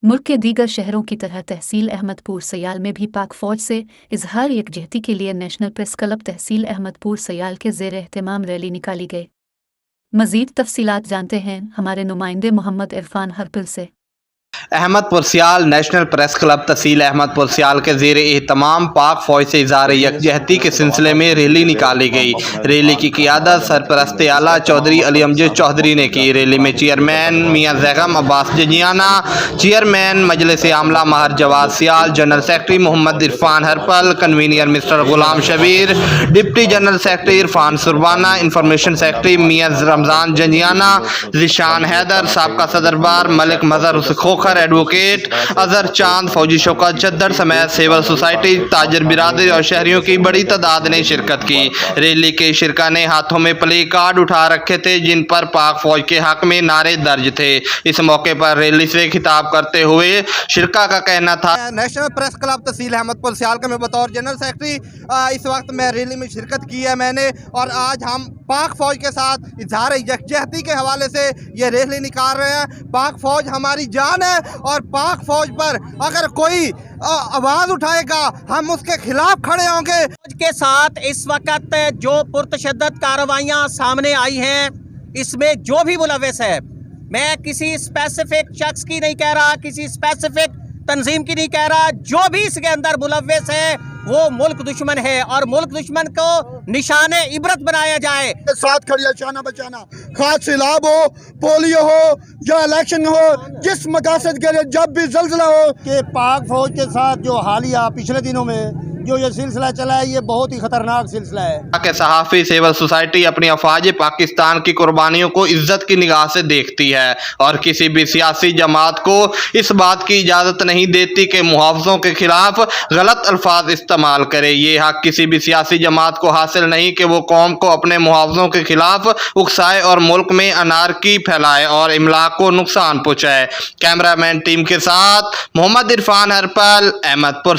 मुल्क के दीगर शहरों की तरह तहसील अहमदपुर सयाल में भी पाक फौज से इजहार यकजहती के लिए नेशनल प्रेस क्लब तहसील अहमदपुर सयाल के ज़ेर एहतमाम रैली निकाली गई। मज़ीद तफसीलात जानते हैं हमारे नुमाइंदे मोहम्मद इरफान हरपिल से। अहमदपुर सियाल नेशनल प्रेस क्लब तहसील अहमदपुर सियाल के ज़ेर एहतमाम पाक फ़ौज से इज़हार यकजहती के सिलसिले में रैली निकाली गई। रैली की क़ियादत सरपरस्त आला चौधरी अली अमजद चौधरी ने की। रैली में चेयरमैन मियाँ ज़ैगम अब्बास जंजियाना, चेयरमैन मजलिस आमला Mehar Jawad Sial, general secretary Mohammad Irfan Harpal, convener mister Ghulam Shabbir, deputy general secretary Irfan Surbana, information secretary मियाँ रमज़ान जंजियाना, ज़िशान हैदर, साबका सदर बार मलिक मजहर खोखर, एडवोकेट अजहर चांद, फौजी शौकत चद्दर समेत सिविल सोसाइटी, ताजर बिरादरी और शहरियों की बड़ी तादाद ने शिरकत की। रैली के शिरका ने हाथों में प्ले कार्ड उठा रखे थे जिन पर पाक फौज के हक में नारे दर्ज थे। इस मौके पर रैली से खिताब करते हुए शिरका का कहना था, नेशनल प्रेस क्लब तहसील अहमदपुर सियाल का मैं बतौर जनरल सेक्रेटरी इस वक्त मैं रैली में शिरकत की है मैंने, और आज हम पाक फौज के साथ इजहार यकजहती के हवाले से ये रैली निकाल रहे हैं। पाक फौज हमारी जान है और पाक फौज पर अगर कोई आवाज़ उठाएगा हम उसके खिलाफ खड़े होंगे। के साथ इस वक्त जो पुरतशद्दद कार्रवाइयाँ सामने आई हैं, इसमें जो भी मुलव्विस है, मैं किसी स्पेसिफिक शख्स की नहीं कह रहा, किसी स्पेसिफिक तंजीम की नहीं कह रहा, जो भी इसके अंदर मुलव्विस है वो मुल्क दुश्मन है और मुल्क दुश्मन को निशाने इबरत बनाया जाए। साथ खड़िया शाना बचाना, खास सैलाब हो, पोलियो हो या इलेक्शन हो, जिस मकासद के लिए जब भी ज़ल्ज़ला हो कि पाक फौज के साथ जो हालिया पिछले दिनों में जो ये सिलसिला चला है ये बहुत ही खतरनाक सिलसिला है। कि सहाफ़ी सिविल सोसाइटी अपनी अफवाज पाकिस्तान की कुर्बानियों को इज्जत की निगाह से देखती है और किसी भी सियासी जमात को इस बात की इजाज़त नहीं देती कि मुहावजों के खिलाफ गलत अल्फाज इस्तेमाल करे। ये हक किसी भी सियासी जमात को हासिल नहीं कि वो कौम को अपने मुहावजों के खिलाफ उकसाए और मुल्क में अनारकी फैलाए और इमलाक को नुकसान पहुँचाए। कैमरामैन टीम के साथ मोहम्मद इरफान हरपल, अहमदपुर।